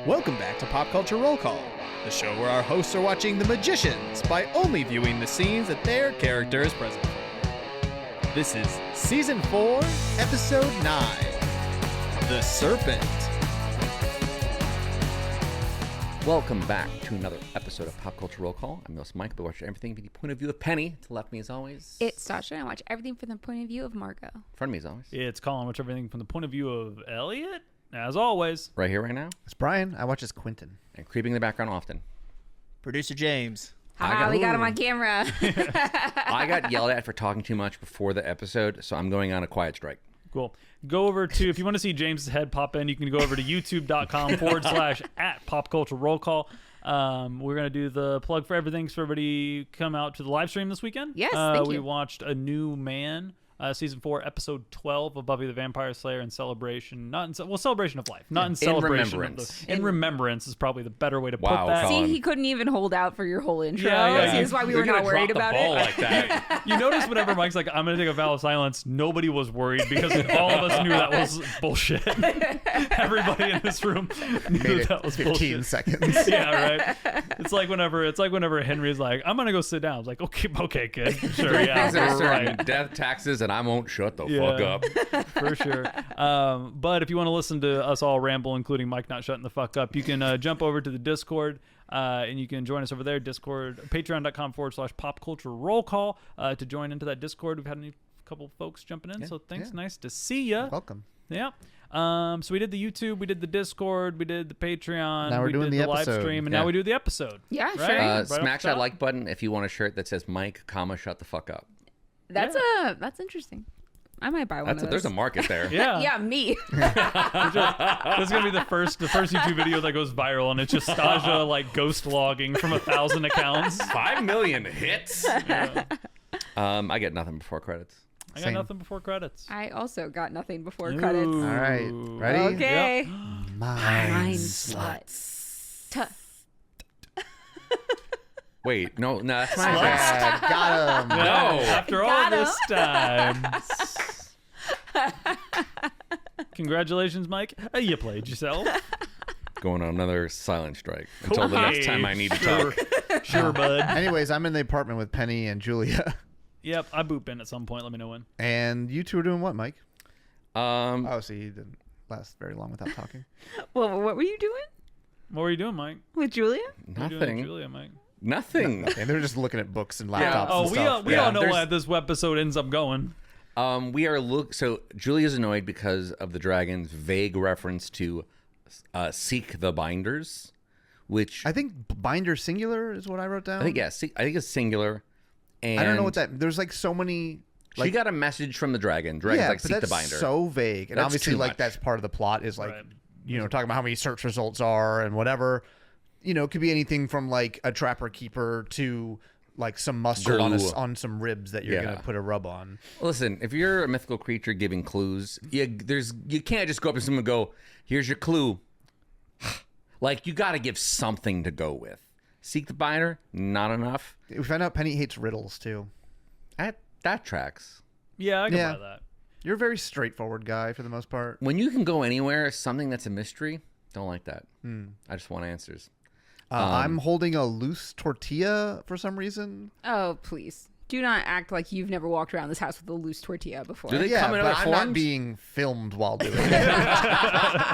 Welcome back to Pop Culture Roll Call, the show where our hosts are watching The Magicians by only viewing the scenes that their character is present for. This is Season 4, Episode 9, The Serpent. Welcome back to another episode of Pop Culture Roll Call. I'm your host, Mike. I watch everything from the point of view of Penny. To left me, as always. It's Sasha, and I watch everything from the point of view of Margo. In front of me, as always. It's Colin. Watch everything from the point of view of Elliot, as always. Right here, right now. It's Brian. I watch as Quentin. And creeping in the background often. Producer James. We got him on camera. I got yelled at for talking too much before the episode, so I'm going on a quiet strike. Cool. Go over to, if you want to see James's head pop in, you can go over to youtube.com/at Pop Culture Roll Call. We're going to do the plug for everything, so everybody come out to the live stream this weekend. Yes, thank you. We watched A New Man, Season 4, Episode 12 of Buffy the Vampire Slayer in celebration, celebration of life, not in celebration. Remembrance. In remembrance is probably the better way to put Wow, that. Colin. See, he couldn't even hold out for your whole intro. Yeah. See, this is why we were not worried about it. Like that. You notice whenever Mike's like, I'm going to take a vow of silence, nobody was worried because all of us knew that was bullshit. Everybody in this room knew that was 15 bullshit. seconds. Yeah, right. It's like whenever Henry's like, I'm going to go sit down. I was like, okay, kid. Sure, yeah. Things that are certain. Right. Death, taxes, and I won't shut the fuck up. For sure. But if you want to listen to us all ramble, including Mike not shutting the fuck up, you can jump over to the Discord and you can join us over there. Discord, patreon.com/Pop Culture Roll Call to join into that Discord. We've had a couple folks jumping in, so thanks. Yeah. Nice to see you. Welcome. Yeah. So we did the YouTube, we did the Discord, we did the Patreon, Now we're doing did the live episode. stream, and Yeah. now we do the episode. Yeah, Right? sure. Right off Smash the that top. like button if you want a shirt that says Mike, shut the fuck up. That's interesting. I might buy one of those. There's a market there. Yeah. Yeah, me. This is gonna be the first YouTube video that goes viral, and it's just Stasia like ghost logging from 1,000 accounts. 5 million hits. I get nothing before credits. I got Same. nothing before credits. I also got nothing before credits. Ooh. All right. Ready? Okay. Yep. Mind sluts. Wait, no, that's my Sluts. bad. Yeah, got him. No. After all this time. Congratulations, Mike. You played yourself. Going on another silent strike until the next time I need to talk. Sure, bud. Anyways, I'm in the apartment with Penny and Julia. Yep, I boop in at some point. Let me know when. And you two are doing what, Mike? Um, Oh, so you didn't last very long without talking. Well, what were you doing What were you doing, Mike? with Julia? What were you doing with nothing. Julia, Mike. Nothing. And they're just looking at books and laptops Yeah. Oh, and we stuff. all know There's- why this episode ends up going. We are so Julia's annoyed because of the dragon's vague reference to seek the binders, which I think binder singular is what I wrote down. I think I think it's singular. And I don't know what that. There's like so many. She got a message from the dragon. Dragon's Yeah, like but seek the that's binder. so vague, and That's obviously too like much. that's part of the plot is like Right. talking about how many search results are and whatever. It could be anything from like a trapper keeper to like some mustard Glue. on some ribs that you're Yeah. gonna put a rub on. Listen, if you're a mythical creature giving clues, you can't just go up to someone and go, "Here's your clue." Like you got to give something to go with. Seek the binder, not enough. We found out Penny hates riddles too. That tracks. Yeah, I can Yeah. buy that. You're a very straightforward guy for the most part. When you can go anywhere, something that's a mystery, don't like that. I just want answers. I'm holding a loose tortilla for some reason. Oh, please. Do not act like you've never walked around this house with a loose tortilla before. Do they Yeah, come in but other I'm not forms? being filmed while doing it.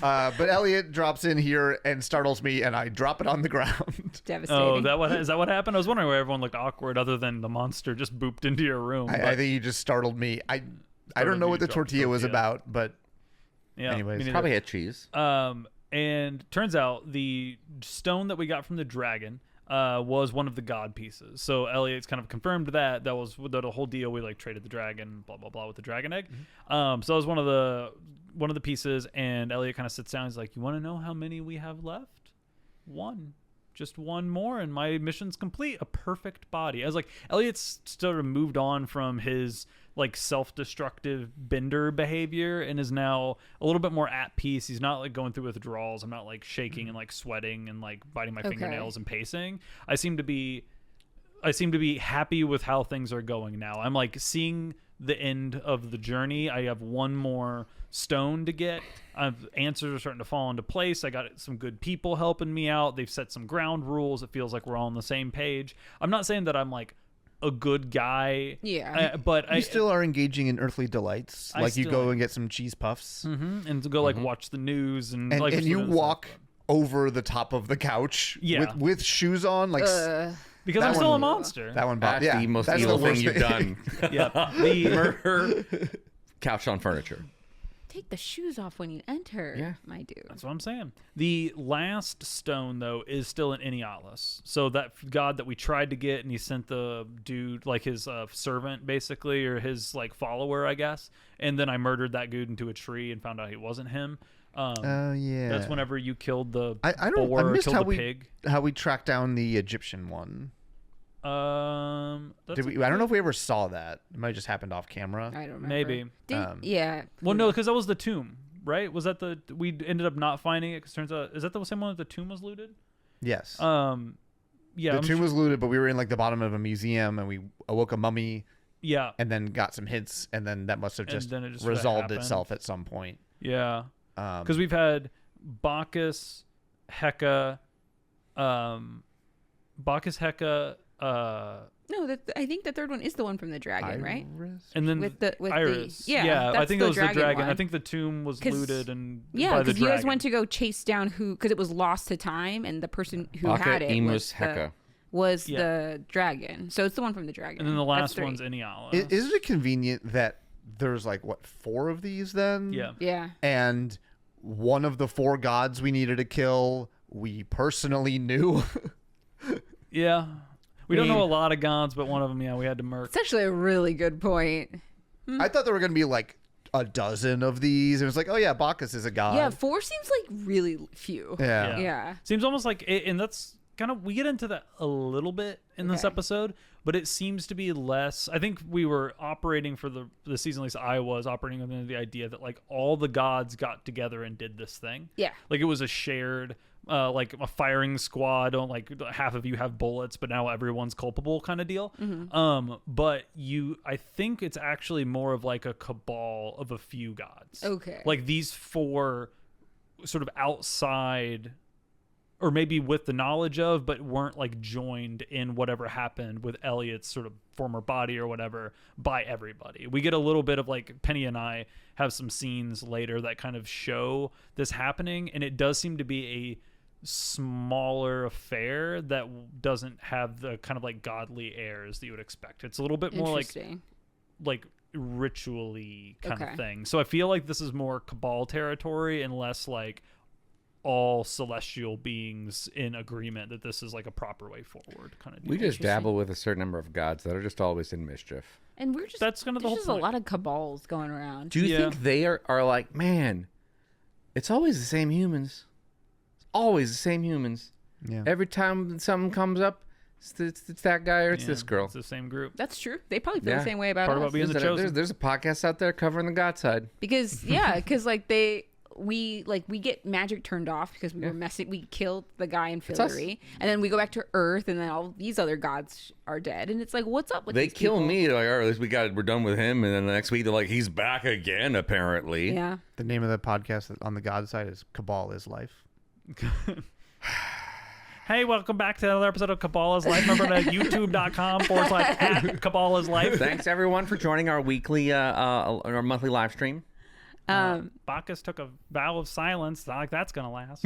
But Elliot drops in here and startles me, and I drop it on the ground. Devastating. Oh, is that what happened? I was wondering why everyone looked awkward, other than the monster just booped into your room. I think you just startled me. I don't know you what the dropped the tortilla was tortilla. about, but yeah, anyways. me neither. Probably had cheese. And turns out the stone that we got from the dragon was one of the god pieces. So Elliot's kind of confirmed that was the whole deal. We like traded the dragon, blah blah blah, with the dragon egg. So that was one of the pieces. And Elliot kind of sits down. He's like, "You want to know how many we have left? One." Just one more and my mission's complete. A perfect body. I was like, Elliot's sort of moved on from his like self-destructive bender behavior and is now a little bit more at peace. He's not like going through withdrawals. I'm not like shaking and like sweating and like biting my fingernails and pacing. I seem to be happy with how things are going now. I'm like seeing the end of the journey. I have one more stone to get. Answers are starting to fall into place. I got some good people helping me out. They've set some ground rules. It feels like we're all on the same page. I'm not saying that I'm like a good guy. Yeah. But You still are engaging in earthly delights. Like you go and get some cheese puffs. and to go like watch the news and And, like and you sort of walk over the top of the couch with shoes on. Like because that I'm still one- a monster. that one. That's Yeah, the most that's evil the thing worst you've done. Yeah. The Murder couch on furniture. Take the shoes off when you enter, Yeah. my dude. That's what I'm saying. The last stone, though, is still in Enialis. So that god that we tried to get, and he sent the dude, like his servant, basically, or his like follower, I guess. And then I murdered that dude into a tree and found out he wasn't him. Oh yeah. That's whenever you killed the I don't. boar, I missed killed how the we pig. tracked down the Egyptian one. That's Did we? I don't know if we ever saw that. It might have just happened off camera. I don't remember. Maybe. Yeah. Well, no, because that was the tomb, right? Was that we ended up not finding it? Because turns out, is that the same one that the tomb was looted? Yes. Yeah. The tomb was looted, but we were in like the bottom of a museum, and we awoke a mummy, Yeah. and then got some hints, and then that must have And just then it just resolved happened. itself at some point. Yeah. Because we've had Bacchus, Hecate, No, I think the third one is the one from the dragon, right? and then With the Iris. yeah, I that's think the that was the dragon. I one. think the tomb was 'Cause- looted and Yeah, by the because you guys dragon. went to go chase down because it was lost to time, and the person who had it Emus was Yeah. the dragon. So it's the one from the dragon. and then the That's last three. one's Enialis. Isn't it convenient that there's like what 4 of these then? Yeah. Yeah. And one of the 4 gods we needed to kill, we personally knew. Yeah. We don't mean- know a lot of gods, but one of them, yeah, we had to murk. It's actually a really good point. I thought there were going to be like a dozen of these. It was like, oh yeah, Bacchus is a god. Yeah, 4 seems like really few. Yeah. Yeah. Seems almost like, and that's kind of, we get into that a little bit in this Okay. episode, but it seems to be less. I think we were operating for the season, at least I was operating under the idea that like all the gods got together and did this thing. Yeah. Like it was a shared, like a firing squad. Don't like half of you have bullets, but now everyone's culpable kind of deal. But I think it's actually more of like a cabal of a few gods. Okay. Like these 4 sort of outside, or maybe with the knowledge of, but weren't like joined in whatever happened with Elliot's sort of former body or whatever by everybody. We get a little bit of like Penny and I have some scenes later that kind of show this happening, and it does seem to be a smaller affair that doesn't have the kind of like godly airs that you would expect. It's a little bit more like ritually kind of thing. So I feel like this is more cabal territory and less like all celestial beings in agreement that this is like a proper way forward kind of deal. We just dabble with a certain number of gods that are just always in mischief. And we're just That's kind of the there's whole just point. a lot of cabals going around. Do you think they are like, man, it's always the same humans. It's always the same humans. Yeah. Every time something comes up, it's that guy or it's this girl. It's the same group. That's true. They probably feel Yeah. the same way about Part us. about being the chosen. There's a podcast out there covering the God side. Because like we get magic turned off because we were messing. We killed the guy in Fillory, and then we go back to Earth, and then all these other gods are dead. And it's like, what's up with They these kill people? me. They're like, all right, at least we're done with him. And then the next week they're like, he's back again, apparently. Yeah. The name of the podcast on the God side is Cabal is Life. Hey, welcome back to another episode of Kabbalah's Life. Remember at youtube.com/@Kabbalah's Life. Thanks everyone for joining our weekly, our monthly live stream. Bacchus took a vow of silence. Not like that's gonna last.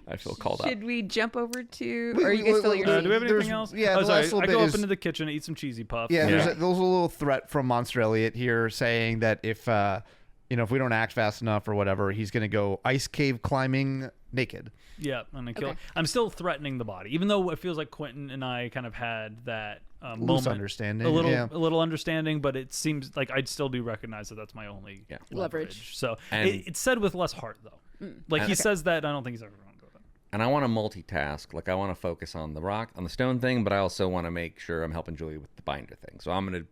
I feel called out. Should we jump over to? Or are you guys still at your Do we have anything There's- else? yeah, oh, the sorry. last little I bit go is- up into the kitchen and eat some cheesy puffs. Yeah, Yeah. there's a little threat from Monster Elliot here saying that if if we don't act fast enough or whatever, he's going to go ice cave climbing naked. Yeah, and I kill. Okay. I'm still threatening the body, even though it feels like Quentin and I kind of had that Loose moment, understanding, a little, yeah. a little understanding. But it seems like I'd still do recognize that that's my only Leverage. So And- it's said with less heart, though. Like he says that, I don't think he's ever going to go there. And I want to multitask. Like I want to focus on the stone thing, but I also want to make sure I'm helping Julia with the binder thing. So I'm going to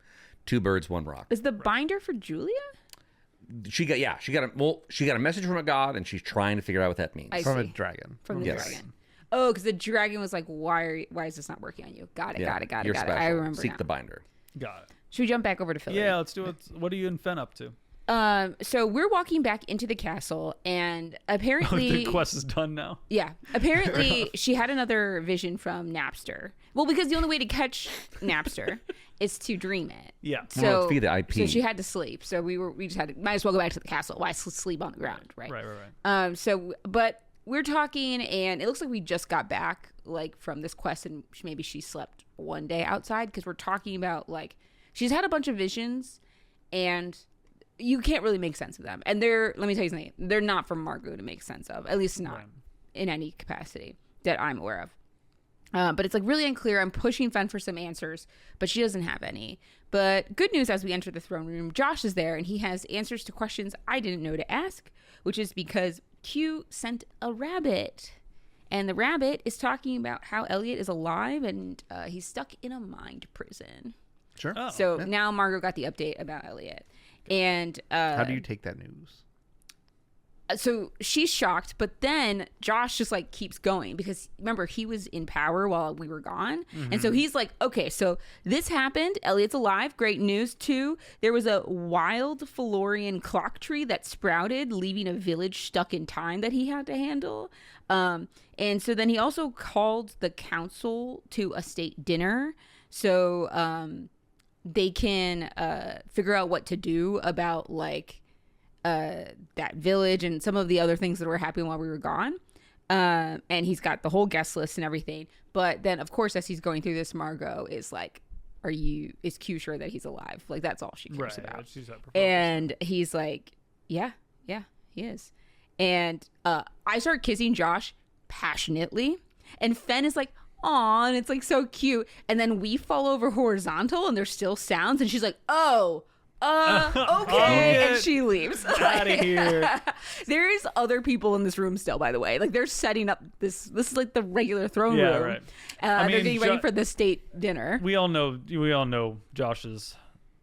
2 birds, 1 rock. Is the binder for Julia? She got a message from a god, and she's trying to figure out what that means. I From a see. dragon. From the Yes. dragon. Oh, because the dragon was like, why is this not working on you? Got it. You're special. I remember Seek now. the binder. Got it. Should we jump back over to Philly? Yeah, let's do it. What are you and Fen up to? So we're walking back into the castle, and Oh, apparently the quest is done now. Yeah. Apparently, she had another vision from Napster. Well, because the only way to catch Napster is to dream it. Yeah. So, Well, it's via the IP. So she had to sleep. So we just had to, might as well go back to the castle. Why sleep on the ground, right? Right. But we're talking, and it looks like we just got back, like, from this quest, and maybe she slept one day outside, because we're talking about, like, she's had a bunch of visions, and you can't really make sense of them. And let me tell you something, they're not for Margo to make sense of, at least not in any capacity that I'm aware of. But it's like really unclear. I'm pushing Fen for some answers, but she doesn't have any. But good news, as we enter the throne room, Josh is there, and he has answers to questions I didn't know to ask, which is because Q sent a rabbit. And the rabbit is talking about how Elliot is alive, and he's stuck in a mind prison. Sure. Oh. So now Margo got the update about Elliot. And How do you take that news? so she's shocked, but then Josh just like keeps going, because remember, he was in power while we were gone. And so he's like, okay, so this happened. Elliot's alive. Great news. 2, there was a wild Felorian clock tree that sprouted, leaving a village stuck in time that he had to handle. And so then he also called the council to a state dinner. So they can figure out what to do about like that village and some of the other things that were happening while we were gone. And he's got the whole guest list and everything. But then, of course, as he's going through this, Margo is like, is Q sure that he's alive? Like, that's all she cares about. She's And he's like, yeah, he is. And I start kissing Josh passionately. And Fen is like, aw, and it's like so cute. And then we fall over horizontal and there's still sounds. And she's like, okay. And she leaves. Out of here. There is other people in this room still, by the way. Like, they're setting up this is like the regular throne room. Right. They're getting ready for the state dinner. We all know Josh's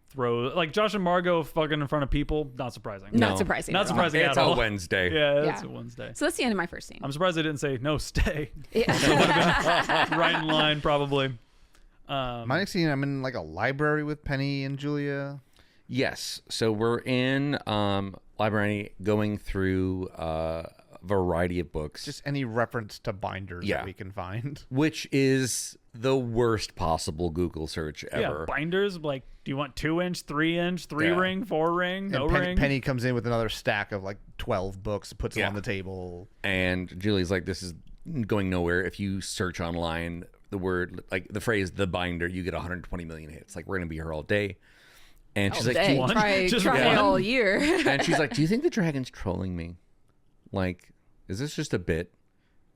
throw. Like, Josh and Margo fucking in front of people, not surprising. Not surprising. Not at all. surprising It's at all. a Wednesday. Yeah, it's a Wednesday. So that's the end of my first scene. I'm surprised they didn't say, no, stay. Yeah. Right in line, probably. My next scene, I'm in like a library with Penny and Julia. Yes. So we're in library going through a variety of books. Just any reference to binders Yeah. that we can find. Which is the worst possible Google search ever. Yeah, binders, like, do you want 2-inch, 3-inch, 3-ring, 4-ring, no And ring? Penny comes in with another stack of like 12 books, puts them on the table. And Julie's like, this is going nowhere. If you search online the word, like the phrase, the binder, you get 120 million hits. Like, we're going to be here all day. And she's like, Dang, one? try Just it one? all year. and she's like, do you think the dragon's trolling me? Like, is this just a bit?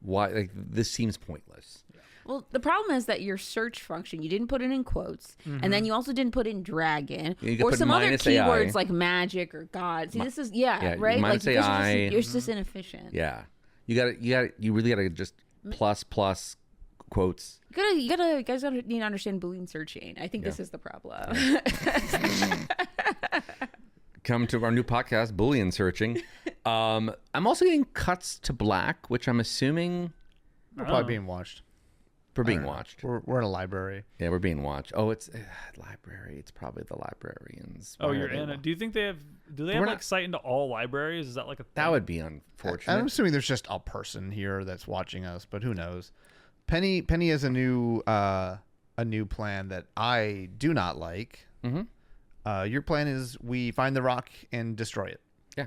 Why? Like, this seems pointless. Well, the problem is that your search function, you didn't put it in quotes, and then you also didn't put in dragon You could or put some other minus AI. keywords like magic or god. See, this is right. minus like AI. you're just inefficient. Yeah, you really gotta just plus quotes. You guys need to understand Boolean searching. I think this is the problem. Come to our new podcast, Boolean Searching. I'm also getting cuts to black, which I'm assuming We're probably being watched. we're being watched. We're in a library. Yeah, we're being watched. Oh, it's library. It's probably the librarians. Oh, Why you're are they in it. wa- Do they have We're like not- sight into all libraries? Is that like a thing? That would be unfortunate. I'm assuming there's just a person here that's watching us, but who knows? Penny has a new plan that I do not like. Mm-hmm. Your plan is we find the rock and destroy it. Yeah.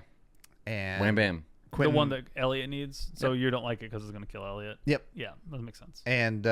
And Wham bam. The Quentin, one that Elliot needs. So you don't like it because it's going to kill Elliot. Yep. Yeah, that makes sense. And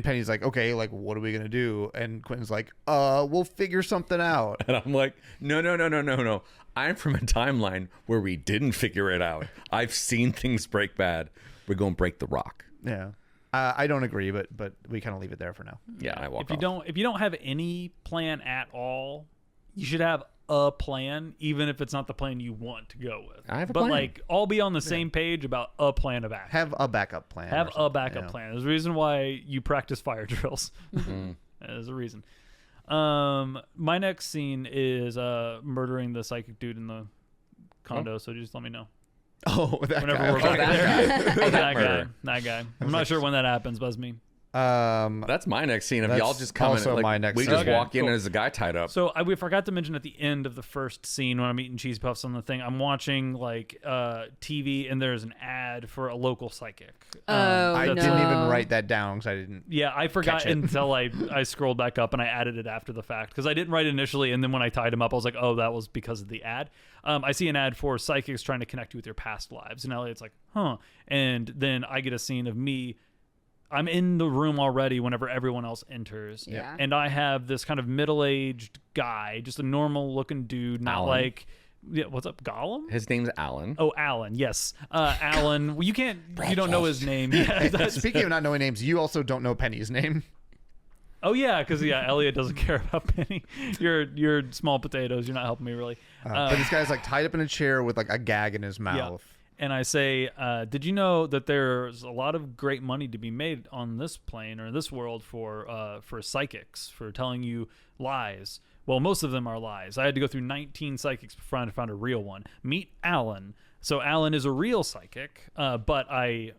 Penny's like, okay, like what are we gonna do? And Quentin's like, we'll figure something out. And I'm like, no. I'm from a timeline where we didn't figure it out. I've seen things break bad. We're going to break the rock. Yeah. I don't agree, but we kind of leave it there for now. Yeah, I walk If you don't have any plan at all, you should have a plan, even if it's not the plan you want to go with. I have a but plan. like, all be on the same page about a plan of action. Have a backup plan. Have or a something, backup you know? plan. There's a reason why you practice fire drills. There's a reason. My next scene is murdering the psychic dude in the condo. So just let me know. Oh, that Whenever guy. we're back that there. guy. That guy. I'm not sure when that happens, but it's me. That's my next scene of That's y'all just coming. also Like, my next we scene. just Okay, walk in cool. and there's a guy tied up. So we forgot to mention at the end of the first scene when I'm eating cheese puffs on the thing, I'm watching like TV and there's an ad for a local psychic. I no. didn't even write that down because I didn't. Yeah, I forgot Catch it. until I scrolled back up and I added it after the fact because I didn't write it initially, and then when I tied him up, I was like, oh, that was because of the ad. I see an ad for psychics trying to connect you with your past lives, and Elliot's like, huh, and then I get a scene of me. I'm in the room already whenever everyone else enters. Yeah. And I have this kind of middle-aged guy, just a normal-looking dude, not Alan. like, yeah, what's up, Gollum? His name's Alan. Oh, Alan, yes. Alan, well, you don't know his name. Yeah, that's- Speaking of not knowing names, you also don't know Penny's name. oh, yeah, because, Elliot doesn't care about Penny. You're small potatoes. You're not helping me, really. But this guy's like tied up in a chair with like a gag in his mouth. And I say, did you know that there's a lot of great money to be made on this plane or this world for psychics, for telling you lies? Well, most of them are lies. I had to go through 19 psychics before I found a real one. Meet Alan. So Alan is a real psychic, but I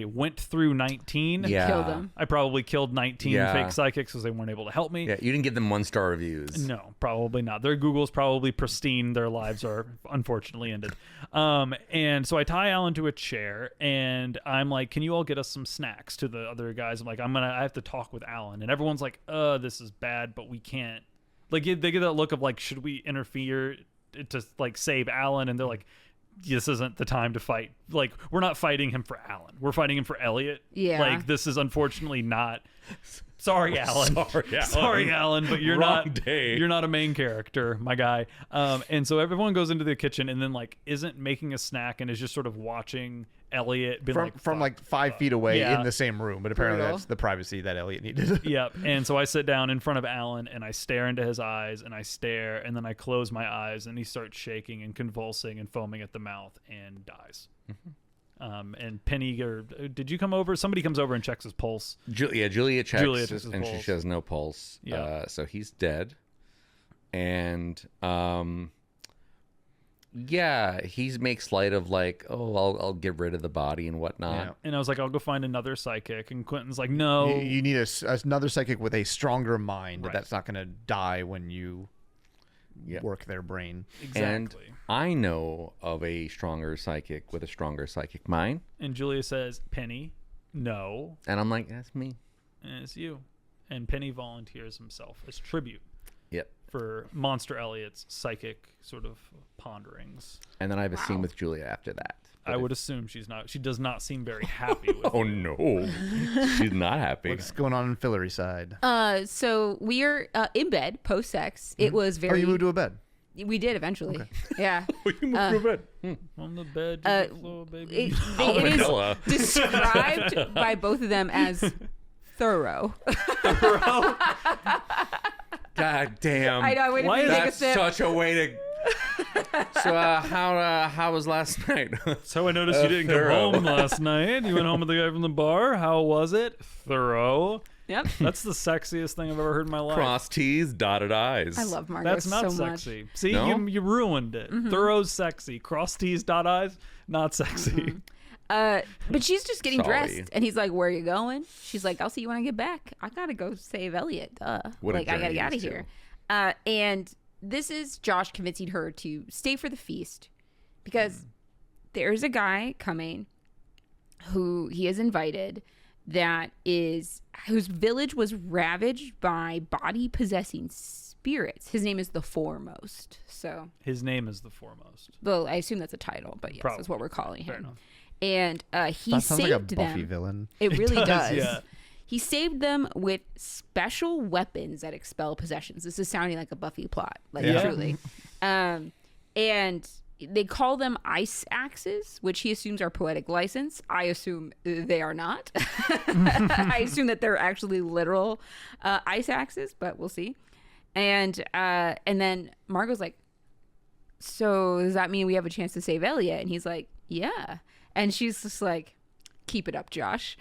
went through 19. Yeah. Killed him. I probably killed 19 Yeah. fake psychics because they weren't able to help me. Yeah, you didn't give them 1-star reviews. No, probably not. Their Google's probably pristine. Their lives are unfortunately ended. And so I tie Alan to a chair and I'm like, can you all get us some snacks to the other guys? I'm like, I have to talk with Alan. And everyone's like, this is bad, but we can't. Like, they get that look of like, should we interfere to like save Alan? And they're like, this isn't the time to fight. Like, we're not fighting him for Alan. We're fighting him for Elliot. Yeah. Like, this is unfortunately not. Sorry, Alan. Sorry, Alan. Sorry, Alan, but you're Wrong not. day. You're not a main character, my guy. And so everyone goes into the kitchen and then like isn't making a snack and is just sort of watching Elliot be From like 5 feet away yeah. in the same room, but apparently Brutal. that's the privacy that Elliot needed. Yep. And so I sit down in front of Alan and I stare into his eyes and I stare and then I close my eyes and he starts shaking and convulsing and foaming at the mouth and dies. And Penny, did you come over? Somebody comes over and checks his pulse. Julia checks, Julia checks his and pulse. she has no pulse. Yeah. So he's dead. And he makes light of like, oh, I'll get rid of the body and whatnot. Yeah. And I was like, I'll go find another psychic. And Quentin's like, no. You need another psychic with a stronger mind Right. that's not going to die when you Yep. work their brain. And Exactly. I know of a stronger psychic with a stronger psychic mind. And Julia says, Penny, no. And I'm like, that's me. And it's you. And Penny volunteers himself as tribute Yep. for Monster Elliot's psychic sort of ponderings. And then I have a scene with Julia after that. I would assume she does not seem very happy with Oh it. no, she's not happy. What's going on in Fillery side? So we are in bed post sex. It was Oh, very. you moved to a bed. We did eventually. Yeah. On the bed, you can flow, baby. It Vanilla. is described by both of them as thorough. God damn. I know. I waited Why for you is to take a That's sip. such a way to. So how was last night? So I noticed you didn't come thorough. home last night. You went home with the guy from the bar. How was it? Thorough. Yep. That's the sexiest thing I've ever heard in my life. Cross T's, dotted I's. I love Margo That's not so much. sexy. See, No? you ruined it. Thorough's sexy. Cross T's, dot I's, not sexy. But she's just getting Sorry. dressed, and he's like, "Where are you going?" She's like, "I'll see you when I get back. I gotta go save Elliot. What a Like I gotta journey get out of these here." And this is Josh convincing her to stay for the feast because there's a guy coming who he has invited whose village was ravaged by body possessing spirits. His name is the Foremost. So, His name is the Foremost. well, I assume that's a title, but yes, that's what we're calling Fair him. enough. And he That sounds like a saved Buffy them. villain. It really does. yeah. He saved them with special weapons that expel possessions. This is sounding like a Buffy plot, like Yeah. truly. And they call them ice axes, which he assumes are poetic license. I assume they are not. I assume that they're actually literal ice axes, but we'll see. And then Margo's like, so does that mean we have a chance to save Elliot? And he's like, yeah. And she's just like, keep it up, Josh.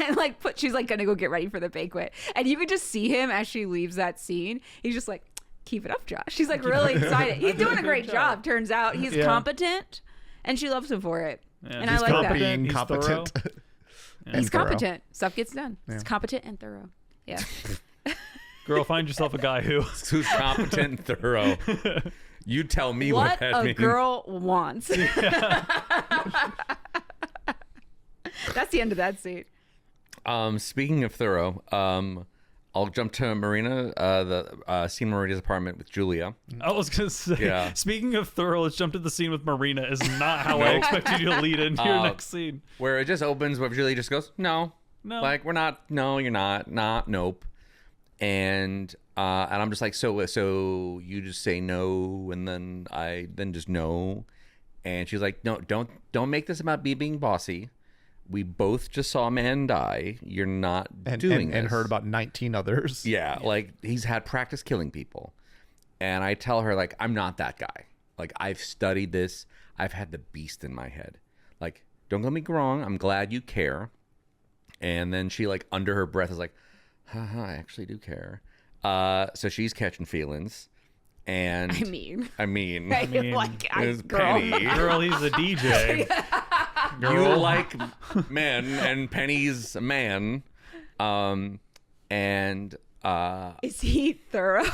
And like she's like gonna go get ready for the banquet. And you can just see him as she leaves that scene. He's just like, keep it up, Josh. He's like really excited. He's doing a great job. Turns out he's competent and she loves him for it. Yeah, and I he's like that. Being He's competent. thorough. He's thorough. competent. Stuff gets done. It's competent and thorough. Yeah. Girl, find yourself a guy who. Who's competent and thorough. You tell me what What that a means. girl wants. That's the end of that scene. Speaking of thorough, I'll jump to Marina, the scene in Marina's apartment with Julia. I was gonna say. Yeah. Speaking of thorough, let's jump to the scene with Marina. Is not how I expected you to lead into your next scene. Where it just opens where Julia just goes, no. No. Like, we're not, no, you're not, nope. And I'm just like, so you just say no, and then I just no. And she's like, no, don't make this about me being bossy. We both just saw a man die. You're not doing this. And heard about 19 others. Yeah, like he's had practice killing people. And I tell her, like, I'm not that guy. Like, I've studied this. I've had the beast in my head. Like, don't get me wrong. I'm glad you care. And then she, like, under her breath is like, haha, I actually do care. So she's catching feelings. And I mean, like, it's girl. Penny. Girl, he's a DJ. You Girl. like men, and Penny's a man. And Is he thorough?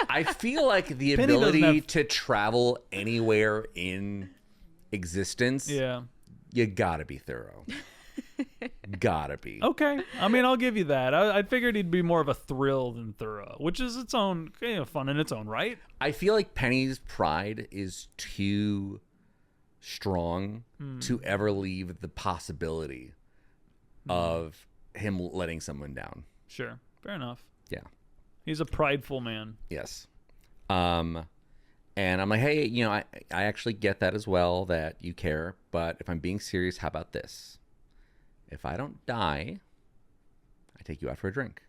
I feel like the Penny doesn't ability have- to travel anywhere in existence, Yeah. you gotta be thorough. Gotta be. Okay. I mean, I'll give you that. I figured he'd be more of a thrill than thorough, which is its own fun in its own right. I feel like Penny's pride is too strong to ever leave the possibility of him letting someone down. Sure. Fair enough. Yeah. He's a prideful man. Yes. And I'm like, hey, I actually get that as well, that you care, but if I'm being serious, how about this? If I don't die, I take you out for a drink.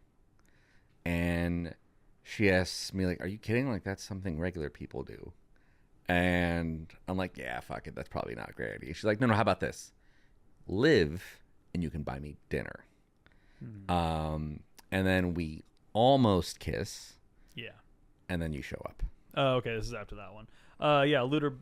And she asks me, like, are you kidding? Like, that's something regular people do. And I'm like, yeah, fuck it. That's probably not a great idea. She's like, no, how about this? Live and you can buy me dinner. And then we almost kiss, Yeah. and then you show up. Oh, okay. This is after that one. Yeah, Looter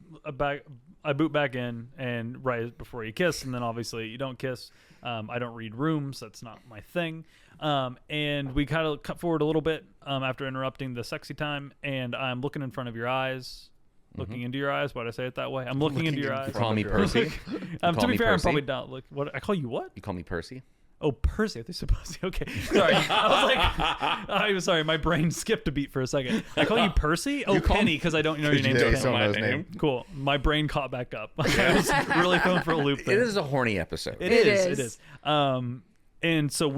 I boot back in, and right before you kiss, and then obviously you don't kiss. I don't read rooms. That's not my thing. And we kind of cut forward a little bit after interrupting the sexy time, and I'm looking in front of your eyes. Looking into your eyes. Why'd I say it that way? I'm looking into your eyes. Call me Percy. To call be me fair, I'm Percy? probably not. Look, what I call you? What? You call me Percy? Oh, Percy. I think so. Percy. Okay. Sorry. I was like, I'm sorry. My brain skipped a beat for a second. I call you Percy? Oh, Penny, because I don't know your name. Yeah, Penny. so know his name. Cool. My brain caught back up. I was really going for a loop there. It is a horny episode. It is. is. It is. And so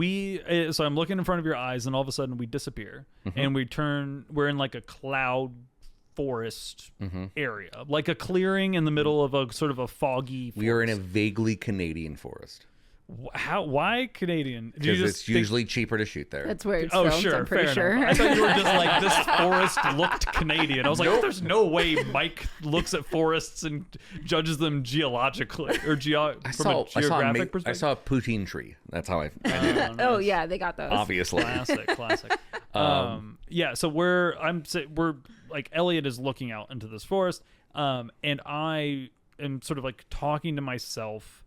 so I'm looking in front of your eyes, and all of a sudden we disappear, and we're in like a cloud forest area, like a clearing in the middle of a sort of a foggy forest. We are in a vaguely Canadian forest. Why Canadian? Do you Because just it's think- usually cheaper to shoot there. That's where it's Oh, filmed, sure. I'm pretty fair sure. enough. I thought you were just like, this forest looked Canadian. I was like, there's no way Mike looks at forests and judges them geologically or from a geographic I perspective. saw a poutine tree. That's how I Oh, yeah, they got those. obviously. Classic. Yeah, so we're like, Elliot is looking out into this forest, and I am sort of like talking to myself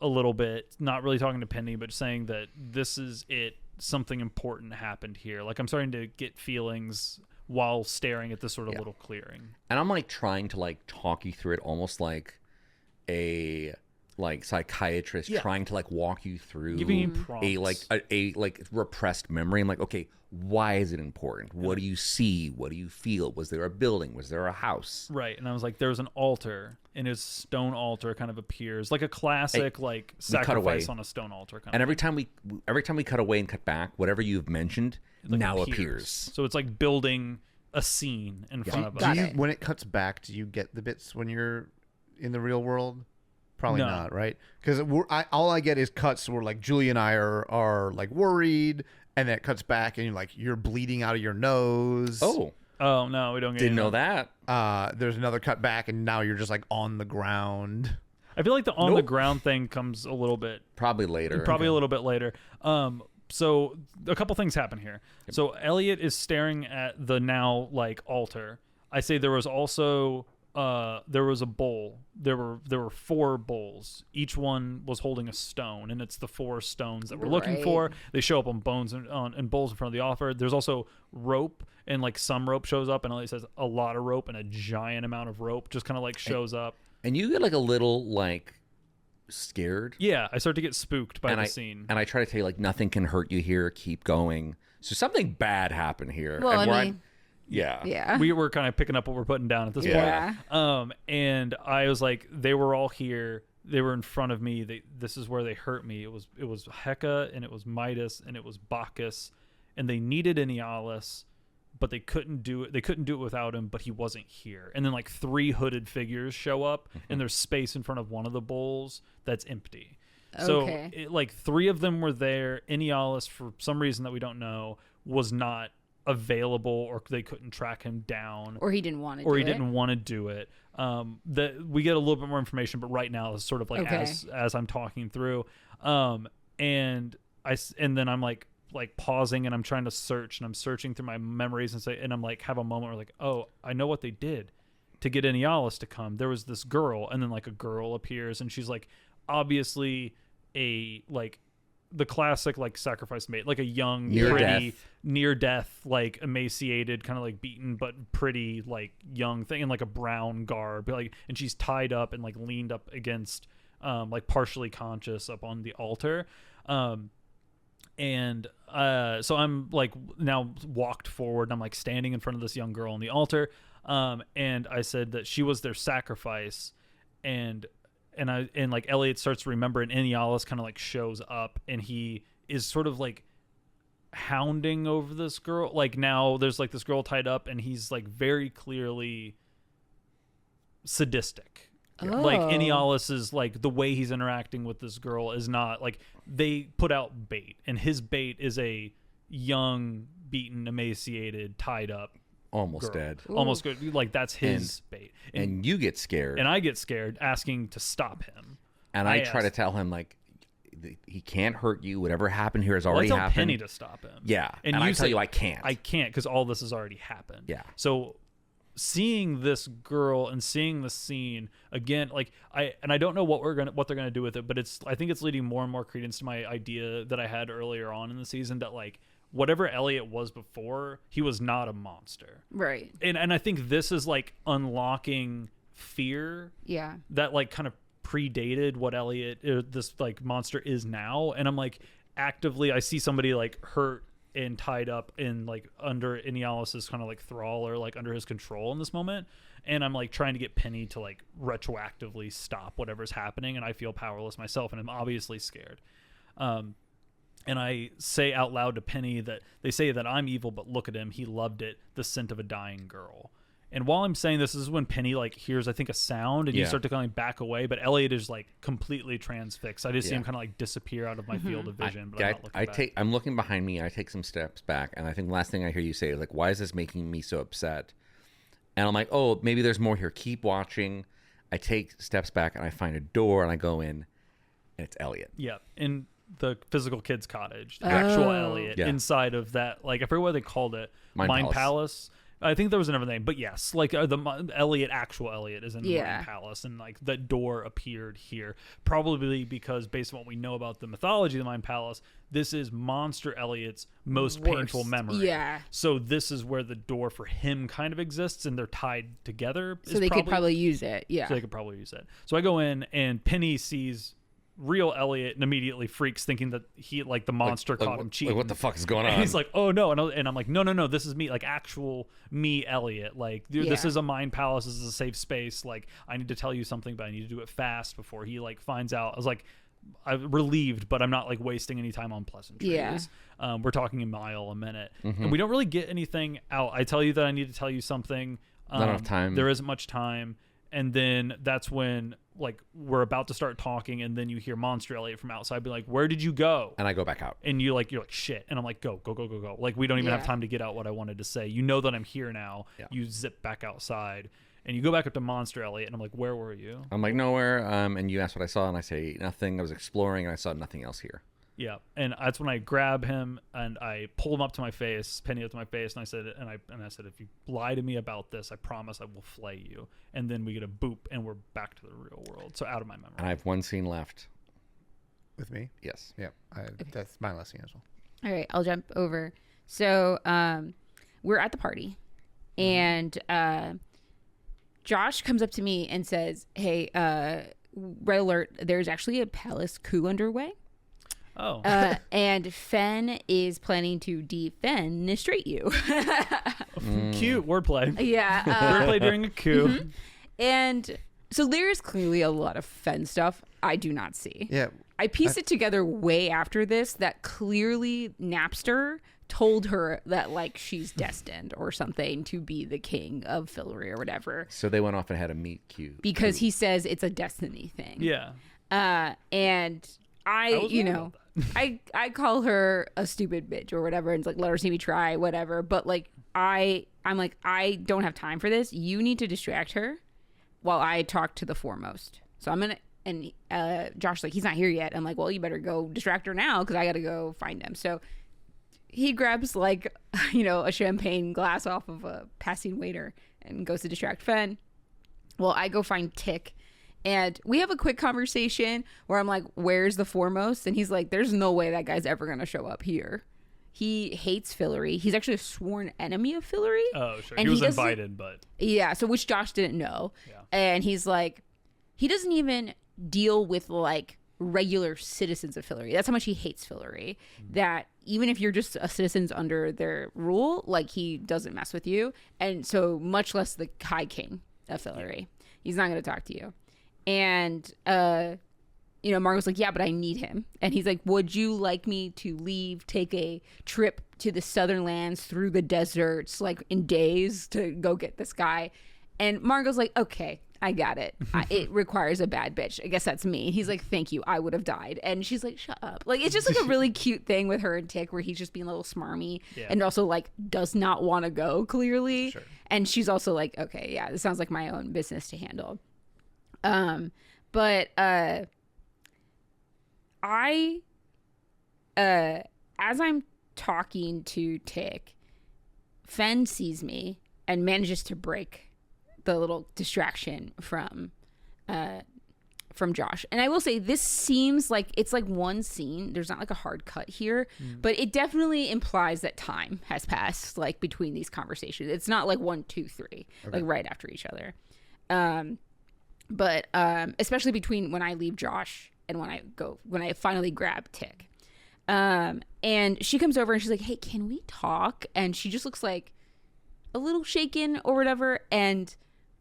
a little bit, not really talking to Penny, but saying that this is it. Something important happened here. Like, I'm starting to get feelings while staring at this sort of little clearing. And I'm like trying to like talk you through it, almost like a psychiatrist trying to like walk you through Giving you prompts. a repressed memory. I'm like, okay, why is it important? What do you see? What do you feel? Was there a building? Was there a house? Right. And I was like, there's an altar, and his stone altar kind of appears like a classic like sacrifice on a stone altar kind And of every time we cut away and cut back, whatever you've mentioned now appears. So it's like building a scene in front of us. Got it. When it cuts back, do you get the bits when you're in the real world? Probably No. not, right? Because all I get is cuts where like Julie and I are like worried, and then it cuts back and you're bleeding out of your nose. Oh, Oh no, we don't get didn't any know of that. There's another cut back, and now you're just like on the ground. I feel like the on the ground thing comes a little bit, Probably later. probably a little bit later. So a couple things happen here. So Elliot is staring at the now like altar. I say there was also there was a bowl. There were 4 bowls. Each one was holding a stone, and it's the 4 stones that we're looking for. They show up on bones and bowls in front of the altar. There's also rope, and like some rope shows up, and Elliot says a lot of rope, and a giant amount of rope just kind of like shows up. And you get like a little like scared. Yeah, I start to get spooked by the scene. And I try to tell you like nothing can hurt you here. Keep going. So something bad happened here. Well, and I mean, yeah. We were kind of picking up what we're putting down at this point. And I was like, they were all here. They were in front of me. This is where they hurt me. It was Heka, and it was Midas, and it was Bacchus, and they needed Enyalius, but they couldn't do it. They couldn't do it without him, but he wasn't here. And then like 3 hooded figures show up, and there's space in front of one of the bowls that's empty. So like 3 of them were there. Enyalius, for some reason that we don't know, was not available, or they couldn't track him down, or he didn't want to didn't want to do it. That we get a little bit more information, but right now it's sort of like as I'm talking through, and then I'm like pausing, and I'm trying to search, and I'm searching through my memories, and I'm like have a moment where like, oh, I know what they did to get Enyalius to come. There was this girl, and then like a girl appears, and she's like obviously a like the classic like sacrifice mate, like a young, near death, like emaciated, kind of like beaten but pretty like young thing in like a brown garb, like, and she's tied up and like leaned up against like partially conscious up on the altar. And so I'm like now walked forward, and I'm like standing in front of this young girl on the altar, and I said that she was their sacrifice, and like Elliot starts to remember, and Enyalius kind of like shows up, and he is sort of like hounding over this girl. Like now there's like this girl tied up, and he's like very clearly sadistic. Like Enyalius is like, the way he's interacting with this girl is not like, they put out bait, and his bait is a young, beaten, emaciated, tied up, almost girl. Dead. Ooh. Almost good. Like that's his bait. And you get scared. And I get scared, asking to stop him. And I try to tell him like, he can't hurt you. Whatever happened here has already happened. I tell Penny to stop him. Yeah. And I tell you I can't. I can't, because all this has already happened. Yeah. So seeing this girl and seeing the scene again, like I don't know what they're gonna do with it, but I think it's leading more and more credence to my idea that I had earlier on in the season, that like whatever Elliot was before, he was not a monster. Right. And I think this is like unlocking fear. Yeah. That like kind of predated what Elliot, this like monster, is now. And I'm like actively, I see somebody like hurt and tied up in like under Enyalius's kind of like thrall, or like under his control in this moment, and I'm like trying to get Penny to like retroactively stop whatever's happening, and I feel powerless myself, and I'm obviously scared. And I say out loud to Penny that they say that I'm evil, but look at him, he loved it, the scent of a dying girl. And while I'm saying this is when Penny like hears, I think, a sound, and you start to kind of back away, but Elliot is like completely transfixed. I just see him kind of like disappear out of my field of vision. But I'm not looking back. I'm looking behind me, and I take some steps back, and I think the last thing I hear you say is like, "Why is this making me so upset?" And I'm like, "Oh, maybe there's more here. Keep watching." I take steps back, and I find a door, and I go in, and it's Elliot. Yeah, in the physical kid's cottage, the actual Elliot inside of that. Like I forget what they called it, Mind Palace. I think there was another name, but yes, like the Elliot, actual Elliot, is in the Mind Palace, and like that door appeared here, probably because based on what we know about the mythology of the Mind Palace, this is Monster Elliot's most painful memory. Yeah. So this is where the door for him kind of exists, and they're tied together. So they could probably use it. Yeah. So they could probably use it. So I go in, and Penny sees real Elliot and immediately freaks, thinking that he like the monster caught him cheating. Like, what the fuck is going on? And he's like, oh no, and I'm like, no, this is me, like actual me, Elliot. Like this is a mind palace, this is a safe space. Like I need to tell you something, but I need to do it fast before he like finds out. I was like, I'm relieved, but I'm not like wasting any time on pleasantries. Yeah. We're talking a mile a minute, and we don't really get anything out. I tell you that I need to tell you something. Not enough time. There isn't much time. And then that's when like we're about to start talking, and then you hear Monster Elliot from outside be like, where did you go? And I go back out. And you're like shit. And I'm like, go. Like we don't even have time to get out what I wanted to say. You know that I'm here now. Yeah. You zip back outside, and you go back up to Monster Elliot, and I'm like, where were you? I'm like, nowhere. And you asked what I saw, and I say nothing. I was exploring, and I saw nothing else here. Yeah, and that's when I grab him and I pull him up to my face, Penny up to my face, and I said, if you lie to me about this, I promise I will flay you. And then we get a boop, and we're back to the real world. So out of my memory. And I have one scene left. With me? Yes. Yeah. That's my last scene as well. All right, I'll jump over. So we're at the party, and Josh comes up to me and says, hey, red alert, there's actually a palace coup underway. Oh. And Fen is planning to defenestrate you. Cute wordplay. Yeah. Wordplay during a coup. Mm-hmm. And so there's clearly a lot of Fen stuff I do not see. Yeah. I pieced it together way after this that clearly Napster told her that like she's destined or something to be the king of Fillory or whatever. So they went off and had a meet cute. Because he says it's a destiny thing. Yeah. And I call her a stupid bitch or whatever, and it's like, let her see me try, whatever. But like, I'm like, I don't have time for this. You need to distract her while I talk to the foremost. So I'm gonna, and Josh's like, he's not here yet. I'm like, well, you better go distract her now because I got to go find him. So he grabs like, a champagne glass off of a passing waiter and goes to distract Fen. Well, I go find Tick. And we have a quick conversation where I'm like, where's the foremost? And he's like, there's no way that guy's ever going to show up here. He hates Fillory. He's actually a sworn enemy of Fillory. Oh, sure. And he was invited, but... Yeah, so which Josh didn't know. Yeah. And he's like, he doesn't even deal with, like, regular citizens of Fillory. That's how much he hates Fillory. That even if you're just a citizens under their rule, like, he doesn't mess with you. And so much less the High King of Fillory. He's not going to talk to you. And, Margo's like, yeah, but I need him. And he's like, would you like me to leave, take a trip to the southern lands through the deserts, like in days to go get this guy? And Margo's like, okay, I got it. It requires a bad bitch. I guess that's me. And he's like, thank you. I would have died. And she's like, shut up. Like, it's just like a really cute thing with her and Tick where he's just being a little smarmy and also like does not want to go clearly. Sure. And she's also like, okay, yeah, this sounds like my own business to handle. But as I'm talking to Tick, Fen sees me and manages to break the little distraction from Josh. And I will say this seems like it's like one scene. There's not like a hard cut here, but it definitely implies that time has passed like between these conversations. It's not like 1, 2, 3, like right after each other. But especially between when I leave Josh and when I finally grab Tick. And she comes over and she's like, hey, can we talk? And she just looks like a little shaken or whatever. And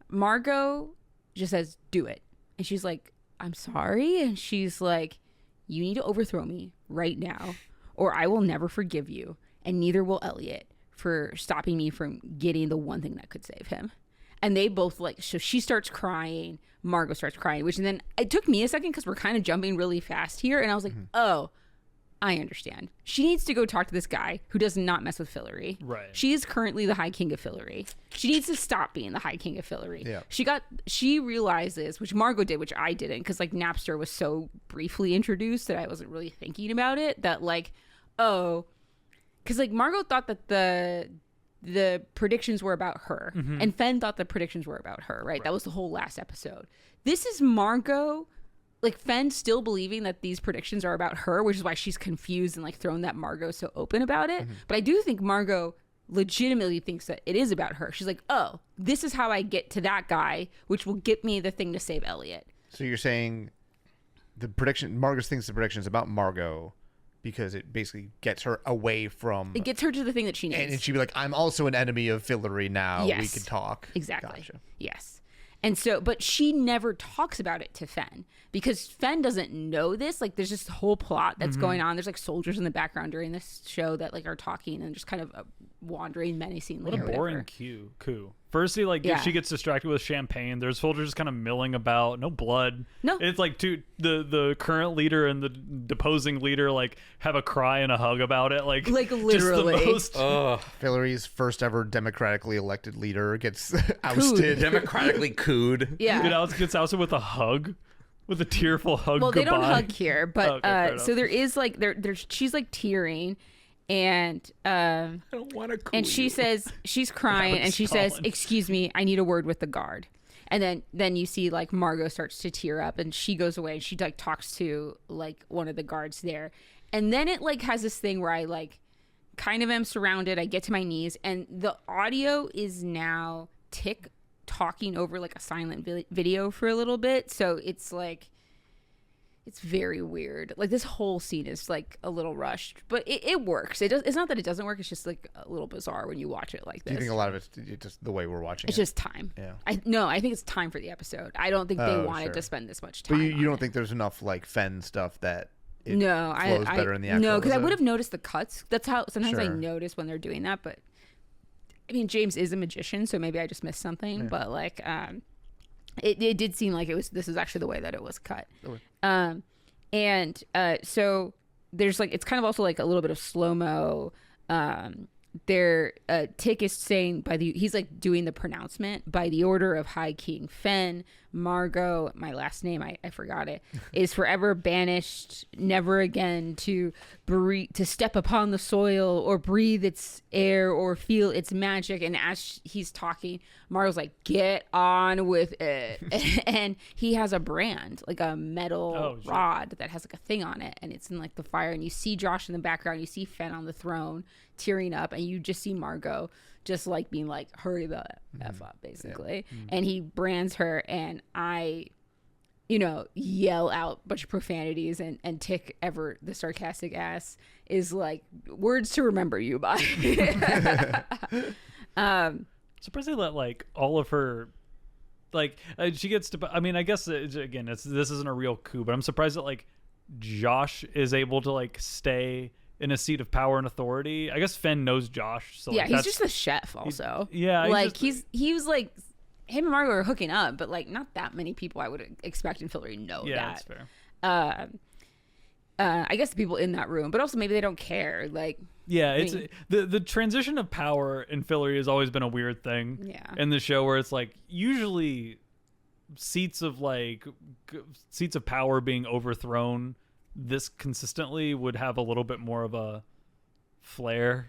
Margo just says, do it. And she's like, I'm sorry. And she's like, you need to overthrow me right now or I will never forgive you. And neither will Elliot for stopping me from getting the one thing that could save him. And they both so she starts crying. Margo starts crying, which then it took me a second because we're kind of jumping really fast here. And I was like, oh, I understand. She needs to go talk to this guy who does not mess with Fillory. Right. She is currently the High King of Fillory. She needs to stop being the High King of Fillory. Yeah. She realizes, which Margo did, which I didn't, because like Napster was so briefly introduced that I wasn't really thinking about it. That like, oh, because like Margo thought that the predictions were about her and Fen thought the predictions were about her, right? That was the whole last episode. This is Margo, like Fen still believing that these predictions are about her, which is why she's confused and like thrown that Margo's so open about it. But I do think Margo legitimately thinks that it is about her. She's like, oh, this is how I get to that guy, which will get me the thing to save Elliot. So you're saying Margo thinks the prediction is about Margo because it basically gets her away from... It gets her to the thing that she needs. And she'd be like, I'm also an enemy of Fillory now. Yes. We can talk. Exactly. Gotcha. Yes. And so, but she never talks about it to Fen because Fen doesn't know this. Like, there's just a whole plot that's going on. There's like soldiers in the background during this show that like are talking and just kind of wandering menacingly. What a boring coup. First, she gets distracted with champagne. There's soldiers just kind of milling about. No blood. No. It's like the current leader and the deposing leader like have a cry and a hug about it. Like literally. Just the most. Fillory's first ever democratically elected leader gets ousted. Democratically cooed. Yeah. Gets ousted with a hug. with a tearful hug. Well, goodbye. they don't hug here, but Okay, fair enough. so there is like she's like tearing, and I don't want to. and she says she's crying, and she says, "Excuse me, I need a word with the guard." And then you see like Margo starts to tear up, and she goes away, and she like talks to like one of the guards there, and then it like has this thing where I like kind of am surrounded. I get to my knees, and the audio is now Tick talking over like a silent video for a little bit, so it's like it's very weird. Like this whole scene is like a little rushed, but it works. It's not that it doesn't work. It's just like a little bizarre when you watch it like this. Do you think a lot of it's just the way we're watching It's it? just time. Yeah. I think it's time for the episode. I don't think they wanted to spend this much But time. you don't on think there's enough like Fen stuff that it no, flows better in the actual no, because I episode? would have noticed the cuts. That's how sometimes I Sure. notice when they're doing that. But I mean, James is a magician, so maybe I just missed something. Yeah. But like, it did seem like this is actually the way that it was cut. Okay. And so there's like, it's kind of also like a little bit of slow-mo. Tick is saying he's like doing the pronouncement by the order of High King Fen, Margo, my last name, I forgot it, is forever banished, never again to step upon the soil or breathe its air or feel its magic. And as he's talking, Margo's like, get on with it. And he has a brand, like a metal rod that has like a thing on it, and it's in like the fire, and you see Josh in the background, you see Fen on the throne tearing up, and you just see Margo just like being like, hurry the F up, basically. Yeah. And he brands her, and I, yell out a bunch of profanities, and Tick, ever the sarcastic ass, is like, words to remember you by. Surprised they let like all of her, like she gets to. I mean, I guess again, this isn't a real coup, but I'm surprised that like Josh is able to like stay in a seat of power and authority. I guess Fen knows Josh, so yeah, like, he's just the chef. Also, like he was like, him and Margo are hooking up, but like not that many people I would expect in Fillory know that. Yeah, that's fair. I guess the people in that room, but also maybe they don't care. Like, yeah, it's the transition of power in Fillory has always been a weird thing. Yeah. In the show, where it's like usually seats of power being overthrown this consistently would have a little bit more of a flair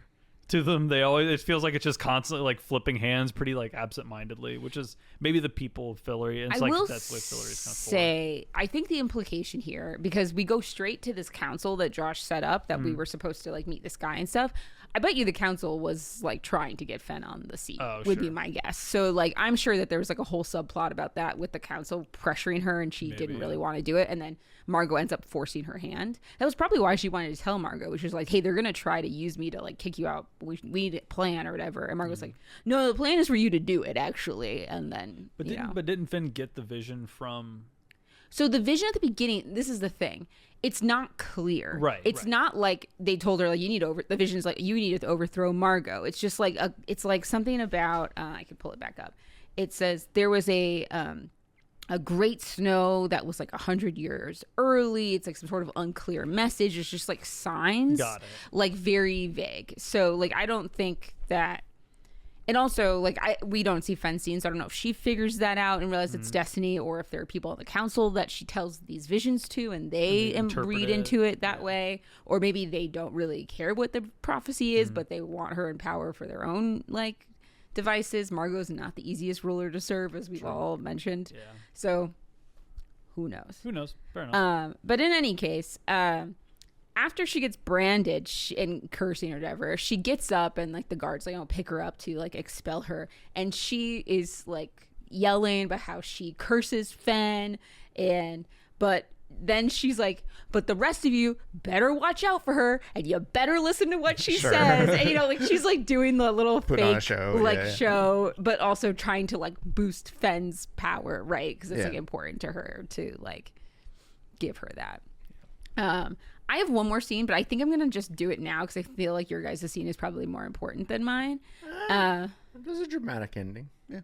to them. It feels like it's just constantly like flipping hands pretty like absent-mindedly, which is maybe the people of Fillory. And it's I will that's what Fillory is kind of say, I think the implication here, because we go straight to this council that Josh set up, that we were supposed to like meet this guy and stuff. I bet you the council was like trying to get Fen on the seat, would be my guess. So like, I'm sure that there was like a whole subplot about that with the council pressuring her, and she didn't really want to do it. And then Margo ends up forcing her hand. That was probably why she wanted to tell Margo, which was like, hey, they're going to try to use me to like kick you out. We need a plan or whatever. And Margo's like, no, the plan is for you to do it actually. And then, but didn't Fen get the vision from... So the vision at the beginning, this is the thing. It's not clear. Right. It's not like they told her like the vision's like you need to overthrow Margo. It's just like it's like something about I can pull it back up. It says there was a great snow that was like 100 years early. It's like some sort of unclear message. It's just like signs. Got it. Like very vague. So like I don't think that. And also, like, we don't see Fen scenes, so I don't know if she figures that out and realizes it's destiny, or if there are people on the council that she tells these visions to and they read into it that way. Or maybe they don't really care what the prophecy is, but they want her in power for their own, like, devices. Margo's not the easiest ruler to serve, as we've all mentioned. Yeah. So, who knows? Who knows? Fair enough. But in any case, after she gets branded and cursing or whatever, she gets up and like the guards like pick her up to like expel her, and she is like yelling about how she curses Fen, but then she's like, but the rest of you better watch out for her, and you better listen to what she says. And like she's like doing the little Put fake on a show, show, but also trying to like boost Fen's power, right? Because it's like important to her to like give her that. I have one more scene, but I think I'm gonna just do it now because I feel like your guys' scene is probably more important than mine. There's a dramatic ending. Yeah.